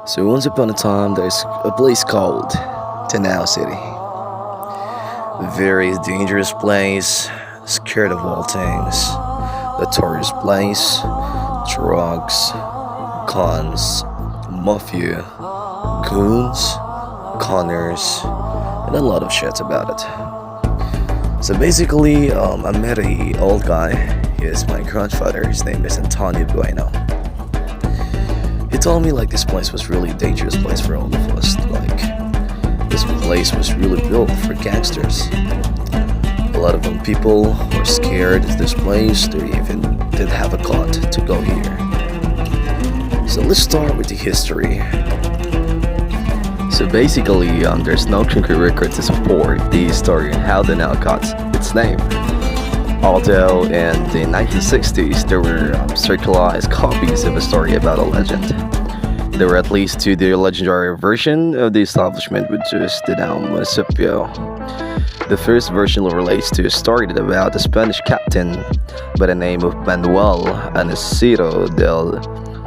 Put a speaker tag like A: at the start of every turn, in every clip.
A: So once upon a time, there's a place called DANAO City. A very dangerous place, scared of all things. The tourist place, drugs, cons, mafia, goons, conners, and a lot of shit about it. So basically, I met a old guy. He is my grandfather. His name is Antonio Bueno. He told me like this place was really a dangerous place for all of us. Like this place was really built for gangsters. A lot of them people were scared of this place. They even didn't have a gun to go here. So let's start with the history. So basically, there's no concrete record to support the story and how DANAO got its name. Although in the 1960s there were circularized copies of a story about a legend. There were at least two the legendary version of the establishment, which is the DANAO Municipio. The first version relates to a story about a Spanish captain by the name of Manuel Anacito del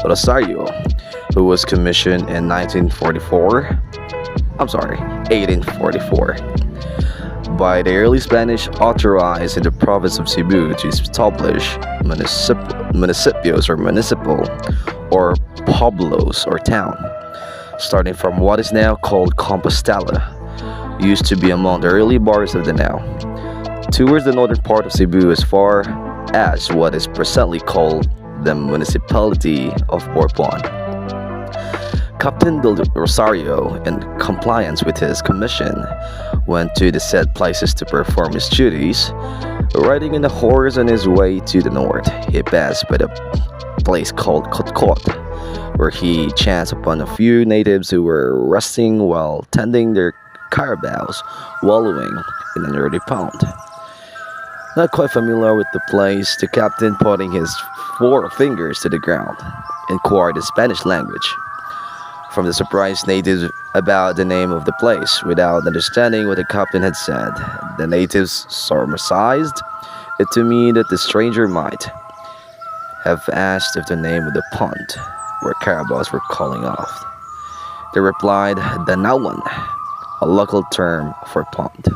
A: Rosario, who was commissioned in 1844 by the early Spanish authorized in the province of Cebu to establish municipios or municipal or pueblos or town, starting from what is now called Compostela, used to be among the early bars of DANAO, towards the northern part of Cebu as far as what is presently called the municipality of Bourbon. Captain del Rosario, in compliance with his commission, went to the said places to perform his duties. Riding on a horse on his way to the north, he passed by the place called Kotkot, where he chanced upon a few natives who were resting while tending their carabaos, wallowing in an earthy pond. Not quite familiar with the place, the captain, putting his four fingers to the ground, inquired in Spanish language from the surprised natives about the name of the place. Without understanding what the captain had said, the natives surmised it to mean that the stranger might have asked if the name of the pond where carabaos were calling off. They replied, "Danawan," a local term for pond.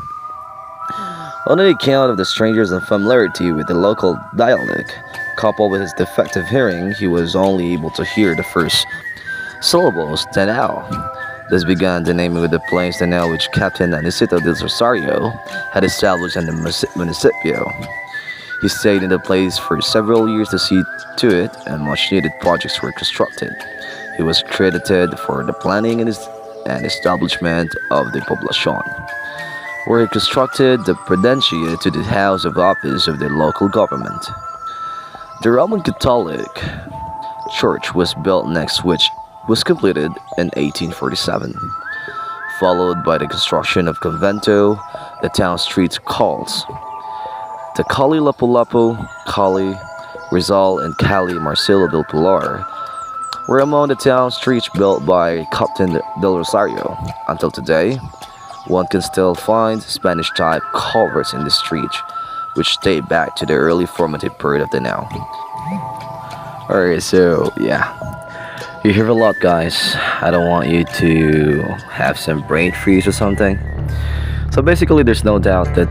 A: On the account of the stranger's unfamiliarity with the local dialect, coupled with his defective hearing, he was only able to hear the first syllables, DANAO. Thus began the naming of the place DANAO, which Captain Anicito del Rosario had established in the municipio. He stayed in the place for several years to see to it, and much needed projects were constructed. He was credited for the planning and establishment of the poblacion, where he constructed the Prudencia to the house of office of the local government. The Roman Catholic Church was built next, which was completed in 1847, followed by the construction of Convento. The town streets calls the Cali Lapu-Lapu, Cali Rizal, and Cali Marcelo del Pilar were among the town streets built by Captain del Rosario. Until today, one can still find Spanish-type culverts in the streets, which date back to the early formative period of DANAO. Alright, so yeah. You hear a lot, guys. I don't want you to have some brain freeze or something. So basically, there's no doubt that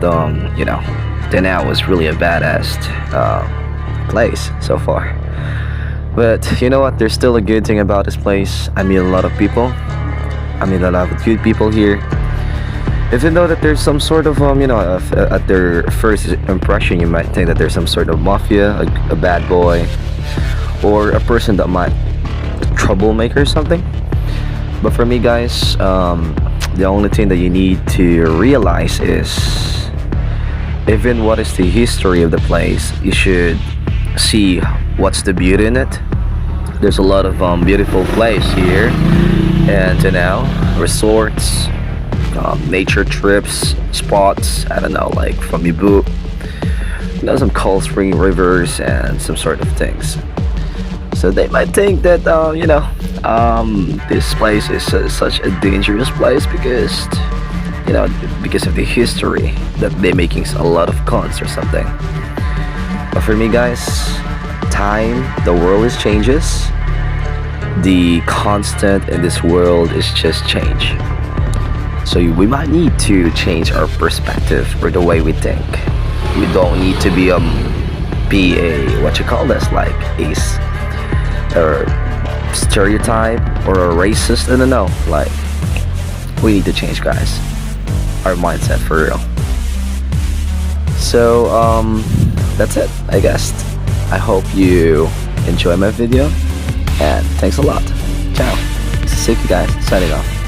A: DANAO was really a badass place so far. But you know what? There's still a good thing about this place. I meet a lot of people. I meet a lot of good people here. Even though that there's some sort of at their first impression, you might think that there's some sort of mafia, a bad boy, or a person that might troublemaker or something. But for me, guys, the only thing that you need to realize is, even what is the history of the place, you should see what's the beauty in it. There's a lot of beautiful place here, and resorts, nature trips, spots, I don't know, like from Ibu, some cold spring rivers and some sort of things. So they might think that this place is such a dangerous place because of the history that they're making a lot of cons or something. But for me, guys, time, the world is changes. The constant in this world is just change. So we might need to change our perspective or the way we think. We don't need to be a what you call this, like or stereotype or a racist. I don't know. Like, we need to change, guys. Our mindset for real. So that's it, I guess. I hope you enjoy my video, and thanks a lot. Ciao. Thank you, guys. Signing off.